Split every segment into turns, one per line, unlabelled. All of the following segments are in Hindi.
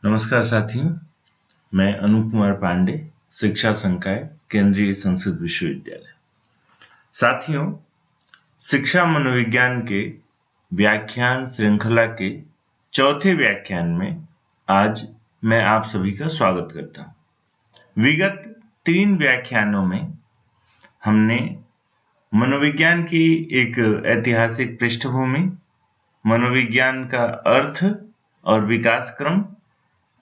नमस्कार साथियों, मैं अनूप कुमार पांडे, शिक्षा संकाय, केंद्रीय संस्कृत विश्वविद्यालय। साथियों, शिक्षा मनोविज्ञान के व्याख्यान श्रृंखला के चौथे व्याख्यान में आज मैं आप सभी का स्वागत करता हूं। विगत 3 व्याख्यानों में हमने मनोविज्ञान की एक ऐतिहासिक पृष्ठभूमि, मनोविज्ञान का अर्थ और विकास क्रम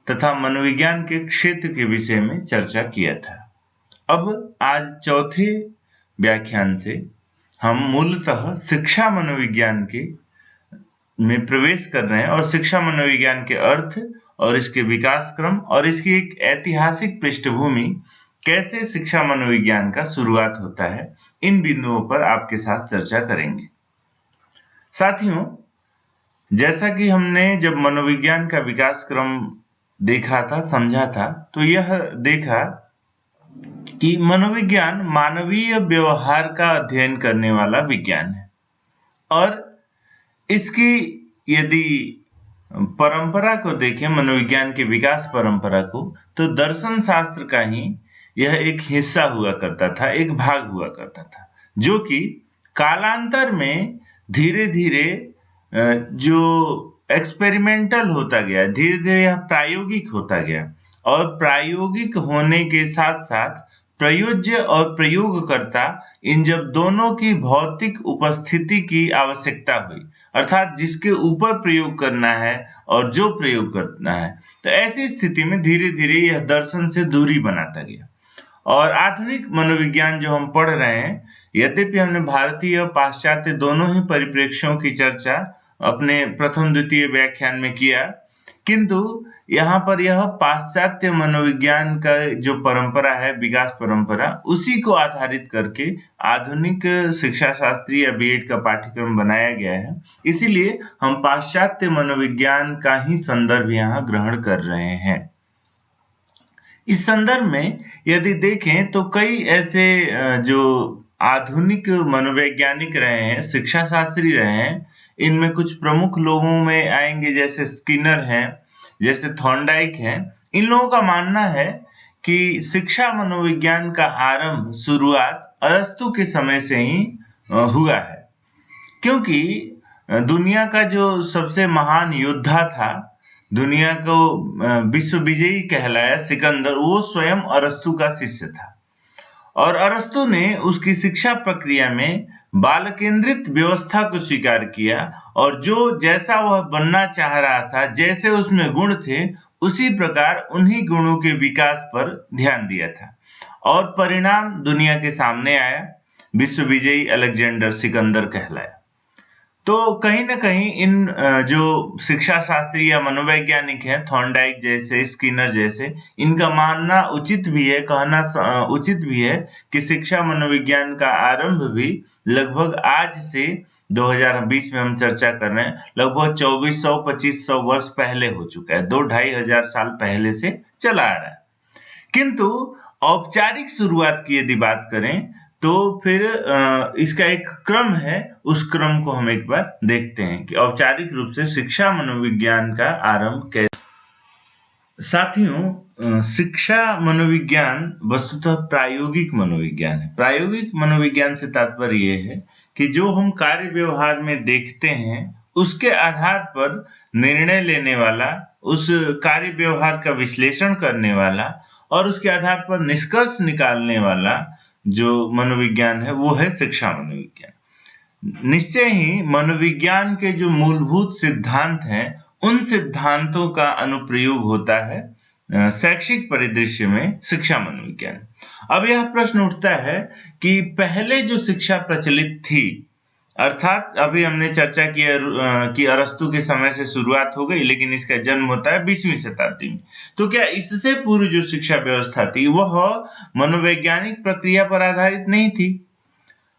तथा मनोविज्ञान के क्षेत्र के विषय में चर्चा किया था। अब आज चौथे व्याख्यान से हम मूलतः शिक्षा मनोविज्ञान के में प्रवेश कर रहे हैं और शिक्षा मनोविज्ञान के अर्थ और इसके विकास क्रम और इसकी एक ऐतिहासिक पृष्ठभूमि, कैसे शिक्षा मनोविज्ञान का शुरुआत होता है, इन बिंदुओं पर आपके साथ चर्चा करेंगे। साथियों, जैसा कि हमने जब मनोविज्ञान का विकास क्रम देखा था, समझा था, तो यह देखा कि मनोविज्ञान मानवीय व्यवहार का अध्ययन करने वाला विज्ञान है और इसकी यदि परंपरा को देखें, मनोविज्ञान के विकास परंपरा को, तो दर्शन शास्त्र का ही यह एक हिस्सा हुआ करता था, एक भाग हुआ करता था, जो कि कालांतर में धीरे धीरे जो एक्सपेरिमेंटल होता गया, धीरे धीरे यह प्रायोगिक होता गया और प्रायोगिक होने के साथ साथ प्रयोज्य और प्रयोगकर्ता, इन जब दोनों की भौतिक उपस्थिति की आवश्यकता हुई, अर्थात जिसके ऊपर प्रयोग करना है और जो प्रयोग करना है, तो ऐसी स्थिति में धीरे धीरे यह दर्शन से दूरी बनाता गया। और आधुनिक मनोविज्ञान जो हम पढ़ रहे हैं, यद्यपि हमने भारतीय और पाश्चात्य दोनों ही परिप्रेक्ष्यों की चर्चा अपने प्रथम द्वितीय व्याख्यान में किया, किंतु यहाँ पर यह पाश्चात्य मनोविज्ञान का जो परंपरा है, विकास परंपरा, उसी को आधारित करके आधुनिक शिक्षा शास्त्री या बीएड का पाठ्यक्रम बनाया गया है। इसीलिए हम पाश्चात्य मनोविज्ञान का ही संदर्भ यहाँ ग्रहण कर रहे हैं। इस संदर्भ में यदि देखें तो कई ऐसे जो आधुनिक मनोवैज्ञानिक रहे हैं, शिक्षा शास्त्री रहे हैं, इनमें कुछ प्रमुख लोगों में आएंगे, जैसे स्किनर हैं, जैसे थॉर्नडाइक हैं। इन लोगों का मानना है कि शिक्षा मनोविज्ञान का आरंभ, शुरुआत अरस्तु के समय से ही हुआ है, क्योंकि दुनिया का जो सबसे महान योद्धा था, दुनिया को विश्व विजयी कहलाया सिकंदर, वो स्वयं अरस्तु का शिष्य था और अरस्तु ने उसकी शिक्षा प्रक्रिया में बाल केंद्रित व्यवस्था को स्वीकार किया और जो जैसा वह बनना चाह रहा था, जैसे उसमें गुण थे, उसी प्रकार उन्हीं गुणों के विकास पर ध्यान दिया था और परिणाम दुनिया के सामने आया, विश्व विजयी अलेक्जेंडर सिकंदर कहलाया। तो कहीं न कहीं इन जो शिक्षा शास्त्री या मनोवैज्ञानिक हैं, थॉर्नडाइक जैसे, स्किनर जैसे, इनका मानना उचित भी है, कहना उचित भी है कि शिक्षा मनोविज्ञान का आरंभ भी लगभग आज से 2020 में हम चर्चा कर रहे हैं, लगभग 2400-2500 वर्ष पहले हो चुका है, 2-2.5 हजार साल पहले से चला आ रहा है। किंतु औपचारिक शुरुआत की यदि बात करें तो फिर इसका एक क्रम है, उस क्रम को हम एक बार देखते हैं कि औपचारिक रूप से शिक्षा मनोविज्ञान का आरंभ कैसे। साथियों, शिक्षा मनोविज्ञान वस्तुतः प्रायोगिक मनोविज्ञान है। प्रायोगिक मनोविज्ञान से तात्पर्य यह है कि जो हम कार्य व्यवहार में देखते हैं, उसके आधार पर निर्णय लेने वाला, उस कार्य व्यवहार का विश्लेषण करने वाला और उसके आधार पर निष्कर्ष निकालने वाला जो मनोविज्ञान है, वो है शिक्षा मनोविज्ञान। निश्चय ही मनोविज्ञान के जो मूलभूत सिद्धांत हैं, उन सिद्धांतों का अनुप्रयोग होता है शैक्षिक परिदृश्य में शिक्षा मनोविज्ञान। अब यह प्रश्न उठता है कि पहले जो शिक्षा प्रचलित थी, अर्थात अभी हमने चर्चा किया कि अरस्तु के समय से शुरुआत हो गई, लेकिन इसका जन्म होता है 20वीं शताब्दी में। तो क्या इससे पूर्व जो शिक्षा व्यवस्था थी वह मनोवैज्ञानिक प्रक्रिया पर आधारित नहीं थी?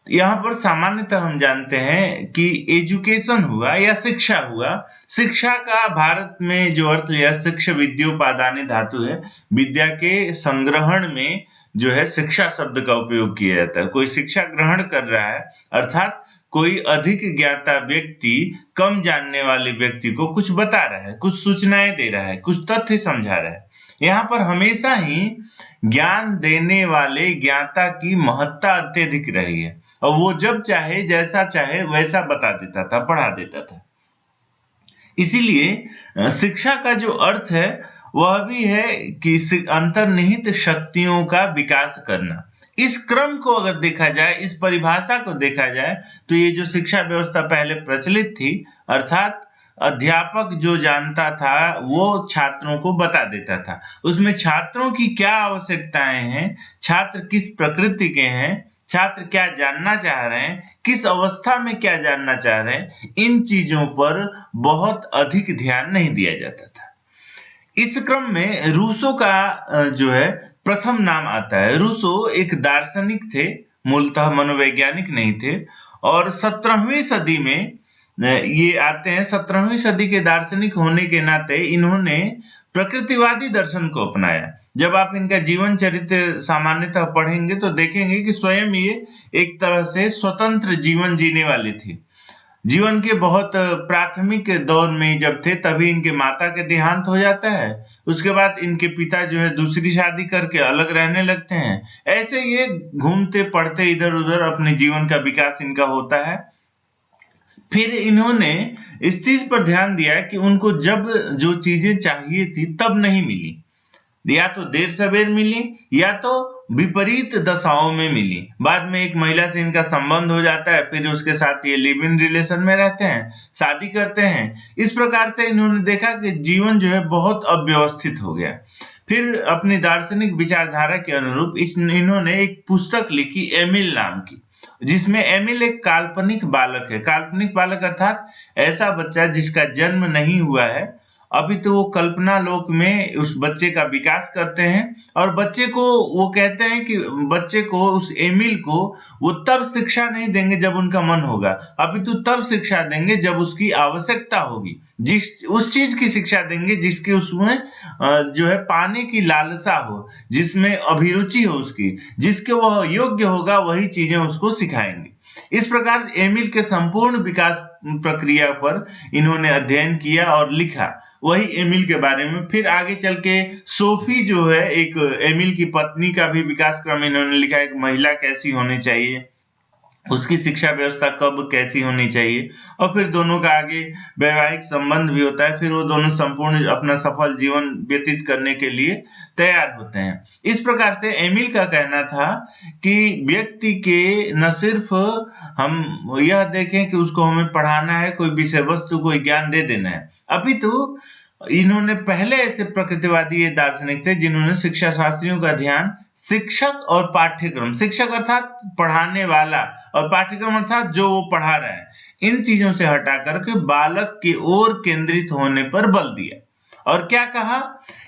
यहाँ पर सामान्यतः हम जानते हैं कि एजुकेशन हुआ या शिक्षा हुआ, शिक्षा का भारत में जो अर्थ लिया, शिक्षा विद्योपादाने धातु है, विद्या के संग्रहण में जो है शिक्षा शब्द का उपयोग किया जाता है। कोई शिक्षा ग्रहण कर रहा है, अर्थात कोई अधिक ज्ञाता व्यक्ति कम जानने वाले व्यक्ति को कुछ बता रहा है, कुछ सूचनाएं दे रहा है, कुछ तथ्य समझा रहा है। यहाँ पर हमेशा ही ज्ञान देने वाले ज्ञाता की महत्ता अत्यधिक रही है और वो जब चाहे जैसा चाहे वैसा बता देता था, पढ़ा देता था। इसीलिए शिक्षा का जो अर्थ है वह भी है कि अंतर्निहित शक्तियों का विकास करना। इस क्रम को अगर देखा जाए, इस परिभाषा को देखा जाए, तो ये जो शिक्षा व्यवस्था पहले प्रचलित थी, अर्थात अध्यापक जो जानता था वो छात्रों को बता देता था। उसमें छात्रों की क्या आवश्यकताएं हैं, छात्र किस प्रकृति के हैं, छात्र क्या जानना चाह रहे हैं, किस अवस्था में क्या जानना चाह रहे हैं, इन चीजों पर बहुत अधिक ध्यान नहीं दिया जाता था। इस क्रम में रूसो का जो है प्रथम नाम आता है। रूसो एक दार्शनिक थे, मूलतः मनोवैज्ञानिक नहीं थे, और 17वीं सदी में ये आते हैं। 17वीं सदी के दार्शनिक होने के नाते इन्होंने प्रकृतिवादी दर्शन को अपनाया। जब आप इनका जीवन चरित्र सामान्यतः पढ़ेंगे तो देखेंगे कि स्वयं ये एक तरह से स्वतंत्र जीवन जीने वाले थे। जीवन के बहुत प्राथमिक दौर में जब थे तभी इनके माता के देहांत हो जाता है। उसके बाद इनके पिता जो है दूसरी शादी करके अलग रहने लगते हैं। ऐसे ये घूमते पढ़ते इधर उधर अपने जीवन का विकास इनका होता है। फिर इन्होंने इस चीज पर ध्यान दिया कि उनको जब जो चीजें चाहिए थी तब नहीं मिली, या तो देर सवेर मिली या तो विपरीत दशाओं में मिली। बाद में एक महिला से इनका संबंध हो जाता है, फिर उसके साथ ये लिव इन रिलेशन में रहते हैं, शादी करते हैं। इस प्रकार से इन्होंने देखा कि जीवन जो है बहुत अव्यवस्थित हो गया। फिर अपनी दार्शनिक विचारधारा के अनुरूप इन्होंने एक पुस्तक लिखी एमिल नाम की, जिसमें एमिल एक काल्पनिक बालक है। काल्पनिक बालक अर्थात ऐसा बच्चा जिसका जन्म नहीं हुआ है, अभी तो वो कल्पना लोक में उस बच्चे का विकास करते हैं और बच्चे को वो कहते हैं कि बच्चे को, उस एमिल को वो तब शिक्षा नहीं देंगे जब उनका मन होगा, अभी तो तब शिक्षा देंगे जब उसकी आवश्यकता होगी। उस चीज की शिक्षा देंगे जिसकी उसमें जो है पाने की लालसा हो, जिसमें अभिरुचि हो उसकी, जिसके वह योग्य होगा वही चीजें उसको सिखाएंगे। इस प्रकार एमिल के संपूर्ण विकास प्रक्रिया पर इन्होंने अध्ययन किया और लिखा, वही एमिल के बारे में। फिर आगे चल के सोफी जो है, एक एमिल की पत्नी का भी विकास क्रम इन्होंने लिखा, एक महिला कैसी होनी चाहिए, उसकी शिक्षा व्यवस्था कब कैसी होनी चाहिए, और फिर दोनों का आगे वैवाहिक संबंध भी होता है। फिर वो दोनों संपूर्ण अपना सफल जीवन व्यतीत करने के लिए तैयार होते हैं। इस प्रकार से एमिल का कहना था कि व्यक्ति के न सिर्फ हम यह देखें कि उसको हमें पढ़ाना है, कोई विषय वस्तु, कोई ज्ञान दे देना है। अभी तो इन्होंने पहले ऐसे प्रकृतिवादी ये दार्शनिक थे जिन्होंने शिक्षा शास्त्रियों का ध्यान शिक्षक और पाठ्यक्रम, शिक्षक अर्थात पढ़ाने वाला और पाठ्यक्रम अर्थात जो वो पढ़ा रहे हैं, इन चीजों से हटा करके बालक की ओर केंद्रित होने पर बल दिया। और क्या कहा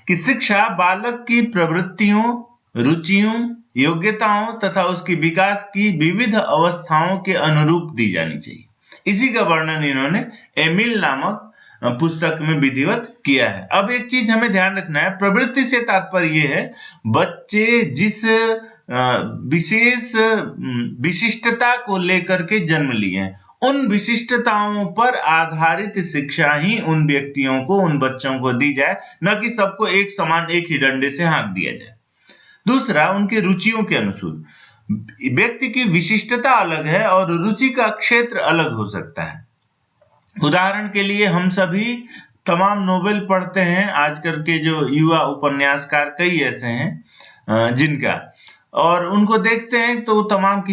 कि शिक्षा बालक की प्रवृत्तियों, रुचियों, योग्यताओं तथा उसकी विकास की विविध अवस्थाओं के अनुरूप दी जानी चाहिए। इसी का वर्णन इन्होंने एमिल नामक पुस्तक में विधिवत किया है। अब एक चीज हमें ध्यान रखना है, प्रवृत्ति से तात्पर्य ये है बच्चे जिस विशेष विशिष्टता को लेकर के जन्म लिए हैं, उन विशिष्टताओं पर आधारित शिक्षा ही उन व्यक्तियों को, उन बच्चों को दी जाए, न कि सबको एक समान एक ही डंडे से हाँक दिया जाए। दूसरा, उनके रुचियों के अनुसार। व्यक्ति की विशिष्टता अलग है और रुचि का क्षेत्र अलग हो सकता है। उदाहरण के लिए हम सभी तमाम नोवेल पढ़ते हैं, आजकल के जो युवा उपन्यासकार कई ऐसे हैं जिनका, और उनको देखते हैं तो तमाम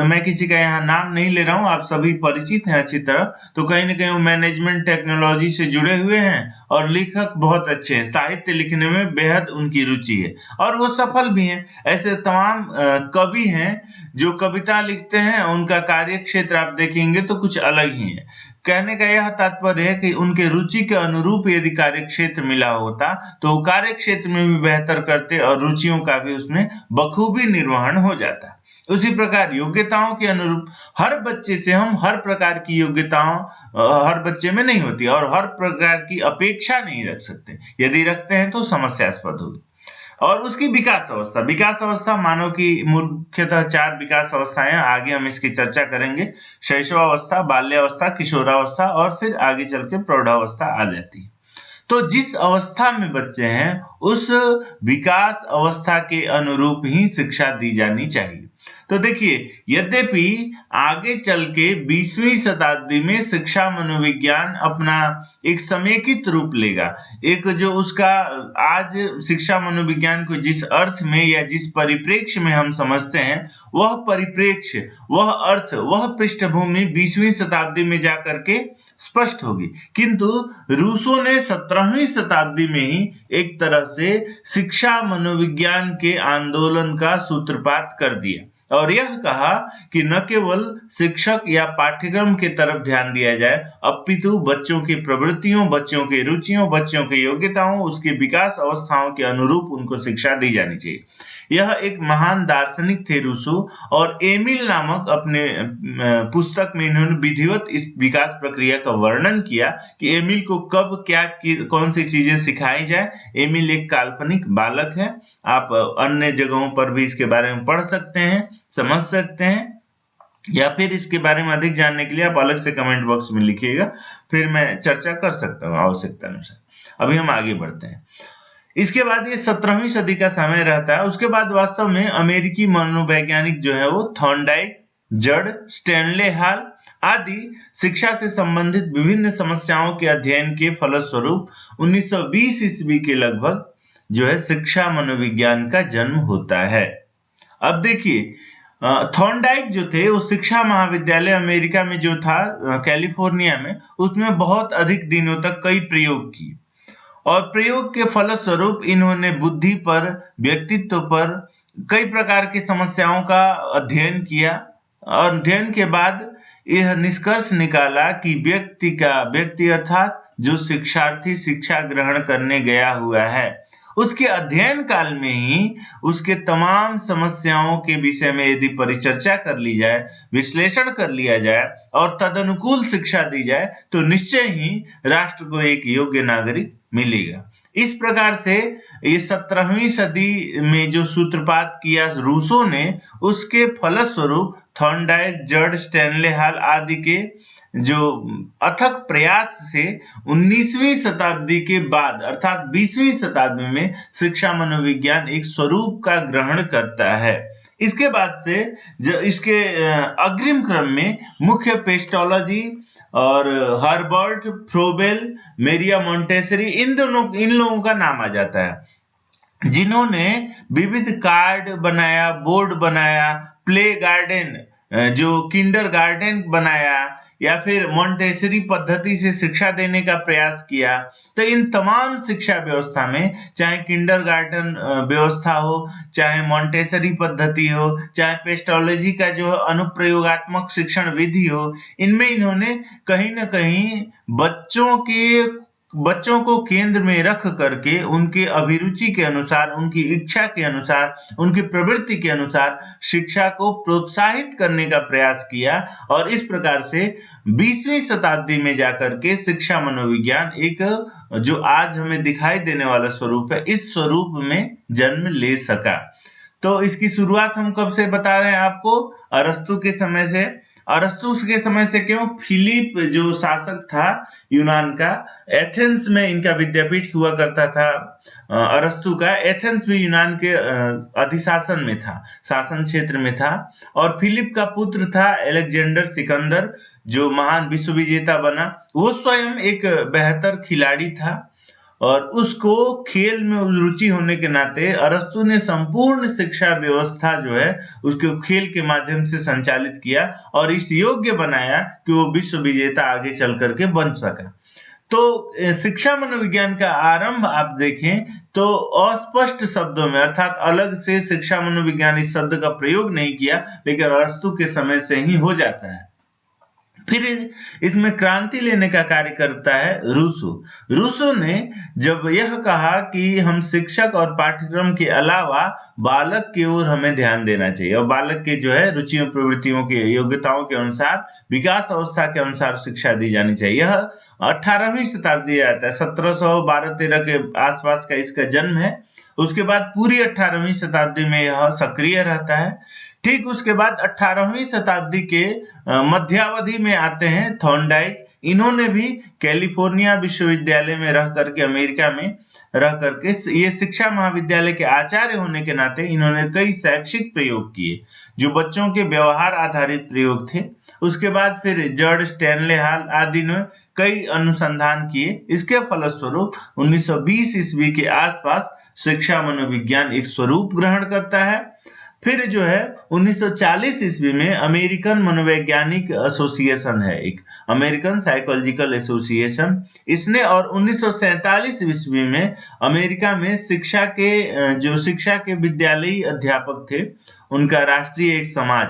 मैं किसी का यहाँ नाम नहीं ले रहा हूँ, आप सभी परिचित हैं अच्छी तरह, तो कहीं ना कहीं वो मैनेजमेंट टेक्नोलॉजी से जुड़े हुए हैं और लेखक बहुत अच्छे हैं, साहित्य लिखने में बेहद उनकी रुचि है और वो सफल भी हैं। ऐसे तमाम कवि हैं जो कविता लिखते हैं, उनका कार्य क्षेत्र आप देखेंगे तो कुछ अलग ही है। कहने का यह तात्पर्य है कि उनके रुचि के अनुरूप यदि कार्य क्षेत्र मिला होता तो कार्य क्षेत्र में भी बेहतर करते और रुचियों का भी उसमें बखूबी निर्वहन हो जाता। उसी प्रकार योग्यताओं के अनुरूप हर बच्चे से हम हर प्रकार की योग्यताओं हर बच्चे में नहीं होती और हर प्रकार की अपेक्षा नहीं रख सकते, यदि रखते हैं तो समस्यास्पद होगी। और उसकी विकास अवस्था मानव की मुख्यतः 4 विकास अवस्थाएं हैं। आगे हम इसकी चर्चा करेंगे। शैशवावस्था, बाल्यावस्था, किशोरावस्था और फिर आगे चल के प्रौढ़ावस्था आ जाती है। तो जिस अवस्था में बच्चे हैं, उस विकास अवस्था के अनुरूप ही शिक्षा दी जानी चाहिए। तो देखिए, यद्यपि आगे चल के 20वीं शताब्दी में शिक्षा मनोविज्ञान अपना एक समेकित रूप लेगा। एक जो उसका आज शिक्षा मनोविज्ञान को जिस अर्थ में या जिस परिप्रेक्ष्य में हम समझते हैं, वह परिप्रेक्ष्य, वह अर्थ, वह पृष्ठभूमि 20वीं शताब्दी में जाकर के स्पष्ट होगी। किंतु रूसो ने 17वीं शताब्दी में ही एक तरह से शिक्षा मनोविज्ञान के आंदोलन का सूत्रपात कर दिया और यह कहा कि न केवल शिक्षक या पाठ्यक्रम की तरफ ध्यान दिया जाए, अपितु बच्चों की प्रवृत्तियों, बच्चों की रुचियों, बच्चों की योग्यताओं, उसके विकास अवस्थाओं के अनुरूप उनको शिक्षा दी जानी चाहिए। यह एक महान दार्शनिक थे रूसो, और एमिल नामक अपने पुस्तक में इन्होंने विधिवत इस विकास प्रक्रिया का वर्णन किया कि एमिल को कब क्या कौन सी चीजें सिखाई जाए। एमिल एक काल्पनिक बालक है। आप अन्य जगहों पर भी इसके बारे में पढ़ सकते हैं, समझ सकते हैं, या फिर इसके बारे में अधिक जानने के लिए आप अलग से कमेंट बॉक्स में लिखिएगा, फिर मैं चर्चा कर सकता हूँ आवश्यकता अनुसार। अभी हम आगे बढ़ते हैं। इसके बाद ये 17वीं सदी का समय रहता है। उसके बाद वास्तव में अमेरिकी मनोवैज्ञानिक जो है वो थॉर्नडाइक, जड, स्टैनले हॉल आदि शिक्षा से संबंधित विभिन्न समस्याओं के अध्ययन के फलस्वरूप 1920 ईस्वी के लगभग जो है शिक्षा मनोविज्ञान का जन्म होता है। अब देखिए, थॉर्नडाइक जो थे वो शिक्षा महाविद्यालय अमेरिका में जो था, कैलिफोर्निया में, उसमें बहुत अधिक दिनों तक कई प्रयोग किए और प्रयोग के फलस्वरूप इन्होंने बुद्धि पर, व्यक्तित्व पर कई प्रकार की समस्याओं का अध्ययन किया और अध्ययन के बाद यह निष्कर्ष निकाला कि व्यक्ति अर्थात जो शिक्षार्थी शिक्षा ग्रहण करने गया हुआ है, उसके अध्ययन काल में ही उसके तमाम समस्याओं के विषय में यदि परिचर्चा कर ली जाए, विश्लेषण कर लिया जाए और तदनुकूल शिक्षा दी जाए, तो निश्चय ही राष्ट्र को एक योग्य नागरिक मिलेगा। इस प्रकार से ये 17वीं सदी में जो सूत्रपात किया रूसो ने, उसके फलस्वरूप थॉर्नडाइक, जड, स्टैनले हॉल आदि के जो अथक प्रयास से 19वीं शताब्दी के बाद अर्थात 20वीं शताब्दी में शिक्षा मनोविज्ञान एक स्वरूप का ग्रहण करता है। इसके बाद से इसके अग्रिम क्रम में मुख्य पेस्टोलॉजी और हर्बर्ट फ्रोबेल, मेरिया मोंटेसरी, इन लोगों का नाम आ जाता है, जिन्होंने विविध कार्ड बनाया, बोर्ड बनाया, प्ले गार्डन जो किंडर गार्डन बनाया, या फिर मोंटेसरी पद्धति से शिक्षा देने का प्रयास किया। तो इन तमाम शिक्षा व्यवस्था में, चाहे किंडरगार्टन व्यवस्था हो, चाहे मोंटेसरी पद्धति हो, चाहे पेस्टोलॉजी का जो अनुप्रयोगात्मक शिक्षण विधि हो, इनमें इन्होंने कहीं न कहीं बच्चों को केंद्र में रख करके उनके अभिरुचि के अनुसार, उनकी इच्छा के अनुसार, उनकी प्रवृत्ति के अनुसार शिक्षा को प्रोत्साहित करने का प्रयास किया और इस प्रकार से 20वीं शताब्दी में जाकर के शिक्षा मनोविज्ञान एक जो आज हमें दिखाई देने वाला स्वरूप है, इस स्वरूप में जन्म ले सका। तो इसकी शुरुआत हम कब से बता रहे हैं आपको? अरस्तु के समय से। अरस्तु के समय से क्यों? फिलिप जो शासक था यूनान का, एथेंस में इनका विद्यापीठ हुआ करता था। अरस्तु का एथेंस भी यूनान के अधिशासन में था, शासन क्षेत्र में था। और फिलिप का पुत्र था अलेक्जेंडर सिकंदर, जो महान विश्व विजेता बना। वो स्वयं एक बेहतर खिलाड़ी था और उसको खेल में रुचि होने के नाते अरस्तु ने संपूर्ण शिक्षा व्यवस्था जो है उसको खेल के माध्यम से संचालित किया और इस योग्य बनाया कि वो विश्व विजेता आगे चल करके बन सका। तो शिक्षा मनोविज्ञान का आरंभ आप देखें तो अस्पष्ट शब्दों में, अर्थात अलग से शिक्षा मनोविज्ञान इस शब्द का प्रयोग नहीं किया, लेकिन अरस्तु के समय से ही हो जाता है। फिर इसमें क्रांति लेने का कार्य करता है रूसो। रूसो ने जब यह कहा कि हम शिक्षक और पाठ्यक्रम के अलावा बालक की ओर हमें ध्यान देना चाहिए और बालक के जो है रुचियों, प्रवृत्तियों के, योग्यताओं के अनुसार, विकास अवस्था के अनुसार शिक्षा दी जानी चाहिए। यह 18वीं शताब्दी आता है, 1712-13 के आसपास का इसका जन्म है उसके बाद पूरी 18वीं शताब्दी में यह सक्रिय रहता है। ठीक उसके बाद 18वीं शताब्दी के मध्यावधि में आते हैं थॉर्नडाइक। इन्होंने भी कैलिफोर्निया विश्वविद्यालय में रह करके, अमेरिका में रह करके, ये शिक्षा महाविद्यालय के आचार्य होने के नाते इन्होंने कई शैक्षिक प्रयोग किए जो बच्चों के व्यवहार आधारित प्रयोग थे। उसके बाद फिर जॉर्ज स्टैनले हॉल आदि ने कई अनुसंधान किए। इसके फलस्वरूप 1920 ईस्वी के आसपास शिक्षा मनोविज्ञान एक स्वरूप ग्रहण करता है। फिर जो है 1940 ईस्वी में अमेरिकन मनोवैज्ञानिक एसोसिएशन है, एक अमेरिकन साइकोलॉजिकल एसोसिएशन, इसने, और 1947 ईस्वी में अमेरिका में शिक्षा के विद्यालयी अध्यापक थे, उनका राष्ट्रीय एक समाज,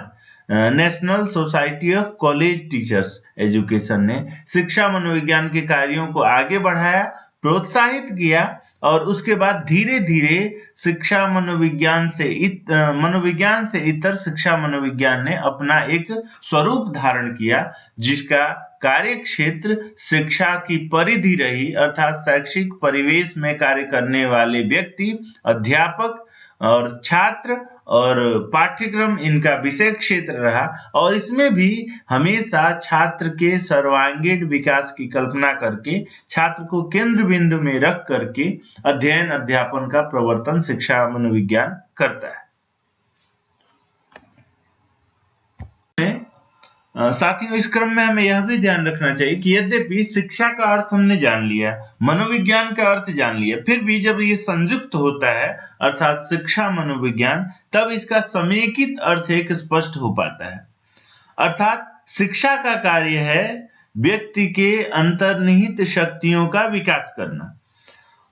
national society of college teachers education, ने शिक्षा मनोविज्ञान के कार्यों को आगे बढ़ाया, प्रोत्साहित किया, और उसके बाद धीरे धीरे शिक्षा मनोविज्ञान से इतर शिक्षा मनोविज्ञान ने अपना एक स्वरूप धारण किया, जिसका कार्य क्षेत्र शिक्षा की परिधि रही, अर्थात शैक्षिक परिवेश में कार्य करने वाले व्यक्ति, अध्यापक और छात्र और पाठ्यक्रम इनका विषय क्षेत्र रहा, और इसमें भी हमेशा छात्र के सर्वांगीण विकास की कल्पना करके, छात्र को केंद्र बिंदु में रख करके अध्ययन अध्यापन का प्रवर्तन शिक्षा मनोविज्ञान करता है। साथियों, इस क्रम में हमें यह भी ध्यान रखना चाहिए कि यद्यपि शिक्षा का अर्थ हमने जान लिया, मनोविज्ञान का अर्थ जान लिया, फिर भी जब ये संयुक्त होता है अर्थात शिक्षा मनोविज्ञान, तब इसका समेकित अर्थ एक स्पष्ट हो पाता है। अर्थात शिक्षा का कार्य है व्यक्ति के अंतर्निहित शक्तियों का विकास करना,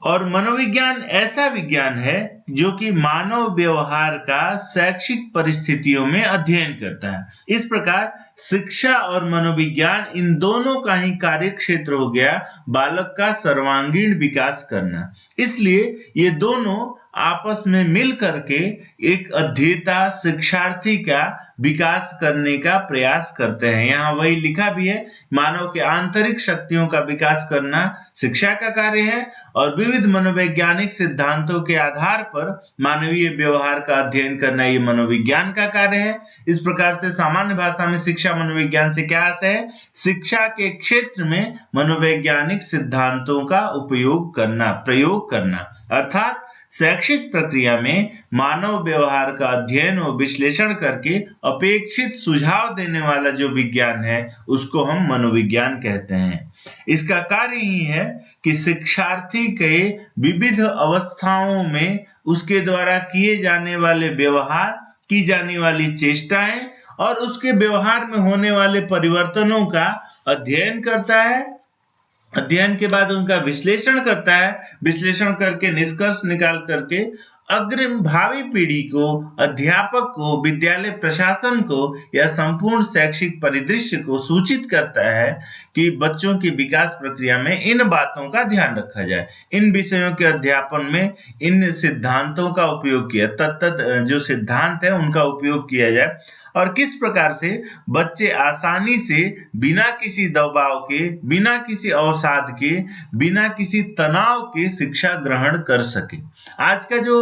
और मनोविज्ञान ऐसा विज्ञान है जो कि मानव व्यवहार का शैक्षिक परिस्थितियों में अध्ययन करता है। इस प्रकार शिक्षा और मनोविज्ञान इन दोनों का ही कार्य क्षेत्र हो गया बालक का सर्वांगीण विकास करना। इसलिए ये दोनों आपस में मिल करके एक अध्येता शिक्षार्थी का विकास करने का प्रयास करते हैं। यहाँ वही लिखा भी है, मानव के आंतरिक शक्तियों का विकास करना शिक्षा का कार्य है, और विविध मनोवैज्ञानिक सिद्धांतों के आधार पर मानवीय व्यवहार का अध्ययन करना ये मनोविज्ञान का कार्य है। इस प्रकार से सामान्य भाषा में शिक्षा मनोविज्ञान से क्या अर्थ है? शिक्षा के क्षेत्र में मनोवैज्ञानिक सिद्धांतों का प्रयोग करना, अर्थात शैक्षिक प्रक्रिया में मानव व्यवहार का अध्ययन और विश्लेषण करके अपेक्षित सुझाव देने वाला जो विज्ञान है उसको हम मनोविज्ञान कहते हैं। इसका कार्य ही है कि शिक्षार्थी के विविध अवस्थाओं में उसके द्वारा किए जाने वाले व्यवहार, की जाने वाली चेष्टाएं और उसके व्यवहार में होने वाले परिवर्तनों का अध्ययन करता है। अध्ययन के बाद उनका विश्लेषण करता है, विश्लेषण करके निष्कर्ष निकाल करके अग्रिम भावी पीढ़ी को, अध्यापक को, विद्यालय प्रशासन को या संपूर्ण शैक्षिक परिदृश्य को सूचित करता है कि बच्चों की विकास प्रक्रिया में इन बातों का ध्यान रखा जाए, इन विषयों के अध्यापन में इन सिद्धांतों का उपयोग किया, तत्त जो सिद्धांत है उनका उपयोग किया जाए, और किस प्रकार से बच्चे आसानी से बिना किसी दबाव के, बिना किसी अवसाद के, बिना किसी तनाव के शिक्षा ग्रहण कर सके। आज का जो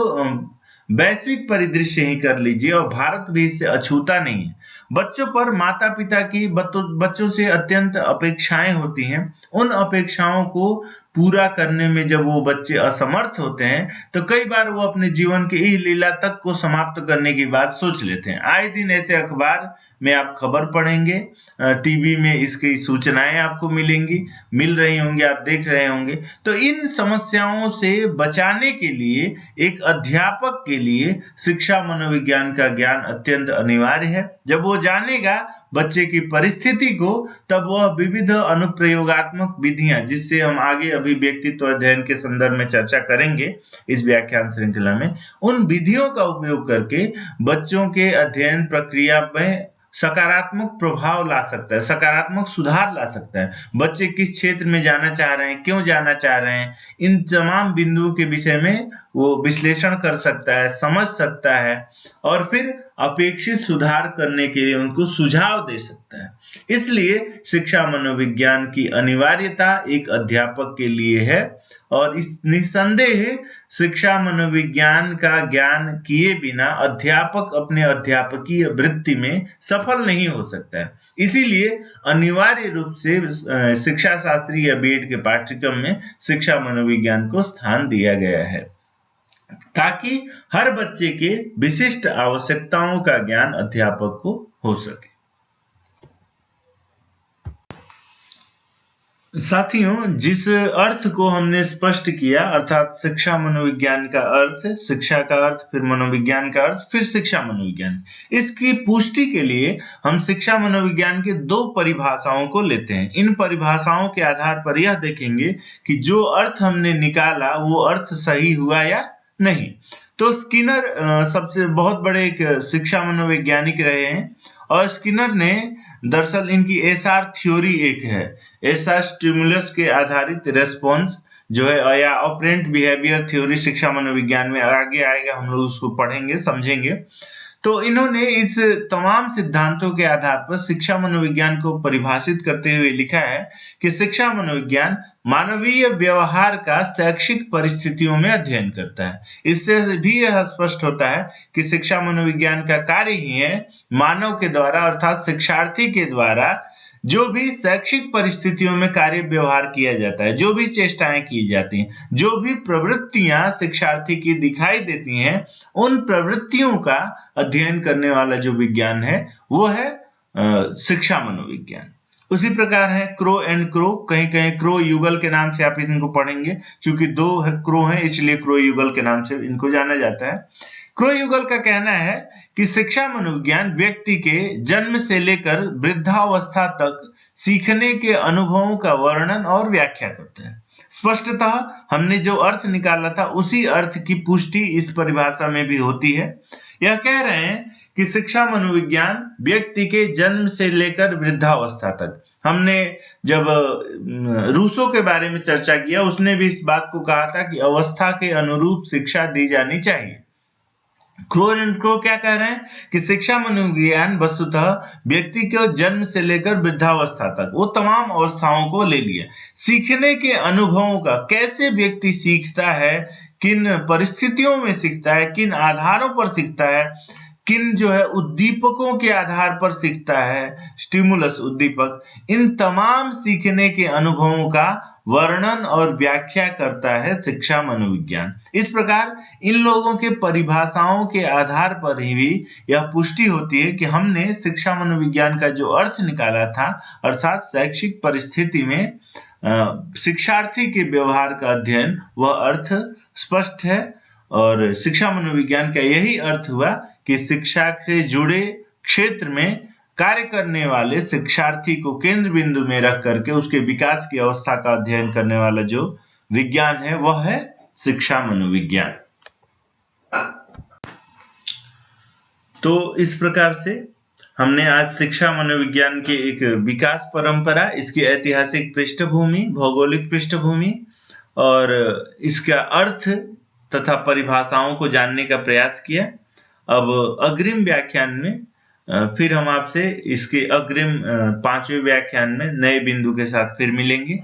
वैश्विक परिदृश्य ही कर लीजिए, और भारत भी इससे अछूता नहीं है। बच्चों पर माता पिता की बच्चों से अत्यंत अपेक्षाएं होती हैं। उन अपेक्षाओं को पूरा करने में जब वो बच्चे असमर्थ होते हैं तो कई बार वो अपने जीवन की इह लीला तक को समाप्त करने की बात सोच लेते हैं। आए दिन ऐसे अखबार में आप खबर पढ़ेंगे, टीवी में इसकी सूचनाएं आपको मिल रही होंगी, आप देख रहे होंगे। तो इन समस्याओं से बचाने के लिए एक अध्यापक के लिए शिक्षा मनोविज्ञान का ज्ञान अत्यंत अनिवार्य है। जब वो जानेगा बच्चे की परिस्थिति को, तब वह विविध अनुप्रयोगात्मक विधियां, जिससे हम आगे अभी व्यक्तित्व अध्ययन के संदर्भ में चर्चा करेंगे इस व्याख्यान श्रृंखला में, उन विधियों का उपयोग करके बच्चों के अध्ययन प्रक्रिया में सकारात्मक प्रभाव ला सकता है, सकारात्मक सुधार ला सकता है। बच्चे किस क्षेत्र में जाना चाह रहे हैं, क्यों जाना चाह रहे हैं, इन तमाम बिंदुओं के विषय में वो विश्लेषण कर सकता है, समझ सकता है और फिर अपेक्षित सुधार करने के लिए उनको सुझाव दे सकता है। इसलिए शिक्षा मनोविज्ञान की अनिवार्यता एक अध्यापक के लिए है और इस निस्संदेह शिक्षा मनोविज्ञान का ज्ञान किए बिना अध्यापक अपने अध्यापकीय वृत्ति में सफल नहीं हो सकता है। इसीलिए अनिवार्य रूप से शिक्षा शास्त्री या बीएड के पाठ्यक्रम में शिक्षा मनोविज्ञान को स्थान दिया गया है ताकि हर बच्चे के विशिष्ट आवश्यकताओं का ज्ञान अध्यापक को हो सके। साथियों, जिस अर्थ को हमने स्पष्ट किया अर्थात शिक्षा मनोविज्ञान का अर्थ, शिक्षा का अर्थ, फिर मनोविज्ञान का अर्थ, फिर शिक्षा मनोविज्ञान, इसकी पुष्टि के लिए हम शिक्षा मनोविज्ञान के दो परिभाषाओं को लेते हैं। इन परिभाषाओं के आधार पर यह देखेंगे कि जो अर्थ हमने निकाला वो अर्थ सही हुआ या नहीं। तो स्किनर सबसे बहुत बड़े एक शिक्षा मनोवैज्ञानिक रहे हैं और स्किनर ने दरअसल इनकी एसआर थ्योरी एक है, एसआर स्टिमुलस के आधारित रेस्पॉन्स जो है या ऑपरेंट बिहेवियर थ्योरी शिक्षा मनोविज्ञान में आगे आएगा, हम लोग उसको पढ़ेंगे समझेंगे। तो इन्होंने इस तमाम सिद्धांतों के आधार पर शिक्षा मनोविज्ञान को परिभाषित करते हुए लिखा है कि शिक्षा मनोविज्ञान मानवीय व्यवहार का शैक्षिक परिस्थितियों में अध्ययन करता है। इससे भी यह स्पष्ट होता है कि शिक्षा मनोविज्ञान का कार्य ही है मानव के द्वारा अर्थात शिक्षार्थी के द्वारा जो भी शैक्षिक परिस्थितियों में कार्य व्यवहार किया जाता है, जो भी चेष्टाएं की जाती हैं, जो भी प्रवृत्तियां शिक्षार्थी की दिखाई देती हैं, उन प्रवृत्तियों का अध्ययन करने वाला जो विज्ञान है वो है शिक्षा मनोविज्ञान। उसी प्रकार है क्रो एंड क्रो, कहीं कहीं क्रो युगल के नाम से आप इनको पढ़ेंगे, क्योंकि दो क्रो हैं इसलिए क्रो युगल के नाम से इनको जाना जाता है। क्रो युगल का कहना है कि शिक्षा मनोविज्ञान व्यक्ति के जन्म से लेकर वृद्धावस्था तक सीखने के अनुभवों का वर्णन और व्याख्या करता है। स्पष्टतः हमने जो अर्थ निकाला था उसी अर्थ की पुष्टि इस परिभाषा में भी होती है। यह कह रहे हैं कि शिक्षा मनोविज्ञान व्यक्ति के जन्म से लेकर वृद्धावस्था तक। हमने जब रूसो के बारे में चर्चा किया उसने भी इस बात को कहा था कि अवस्था के अनुरूप शिक्षा दी जानी चाहिए। क्रो एंड क्रो क्या कह रहे हैं कि शिक्षा मनोविज्ञान वस्तुतः व्यक्ति के जन्म से लेकर वृद्धावस्था तक वो तमाम अवस्थाओं को ले लिया। सीखने के अनुभवों का, कैसे व्यक्ति सीखता है, किन परिस्थितियों में सीखता है, किन आधारों पर सीखता है, किन जो है उद्दीपकों के आधार पर सीखता है, स्टिमुलस उद्दीपक, इन तमाम सीखने के अनुभवों का वर्णन और व्याख्या करता है शिक्षा मनोविज्ञान। इस प्रकार इन लोगों के परिभाषाओं के आधार पर ही भी यह पुष्टि होती है कि हमने शिक्षा मनोविज्ञान का जो अर्थ निकाला था अर्थात शैक्षिक परिस्थिति में शिक्षार्थी के व्यवहार का अध्ययन, वह अर्थ स्पष्ट है और शिक्षा मनोविज्ञान का यही अर्थ हुआ कि शिक्षा से जुड़े क्षेत्र में कार्य करने वाले शिक्षार्थी को केंद्र बिंदु में रख करके उसके विकास की अवस्था का अध्ययन करने वाला जो विज्ञान है वह है शिक्षा मनोविज्ञान। तो इस प्रकार से हमने आज शिक्षा मनोविज्ञान के एक विकास परंपरा, इसकी ऐतिहासिक पृष्ठभूमि, भौगोलिक पृष्ठभूमि और इसका अर्थ तथा परिभाषाओं को जानने का प्रयास किया। अब अग्रिम व्याख्यान में फिर हम आपसे इसके अग्रिम 5वें व्याख्यान में नए बिंदु के साथ फिर मिलेंगे।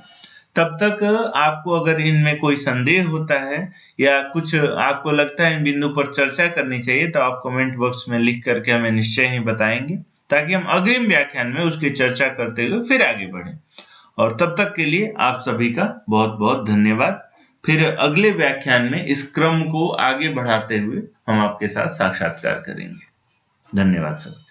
तब तक आपको अगर इनमें कोई संदेह होता है या कुछ आपको लगता है इन बिंदु पर चर्चा करनी चाहिए तो आप कमेंट बॉक्स में लिख करके हमें निश्चय ही बताएंगे ताकि हम अग्रिम व्याख्यान में उसकी चर्चा करते हुए फिर आगे बढ़ें। और तब तक के लिए आप सभी का बहुत बहुत धन्यवाद। फिर अगले व्याख्यान में इस क्रम को आगे बढ़ाते हुए हम आपके साथ साक्षात्कार करेंगे। धन्यवाद सर।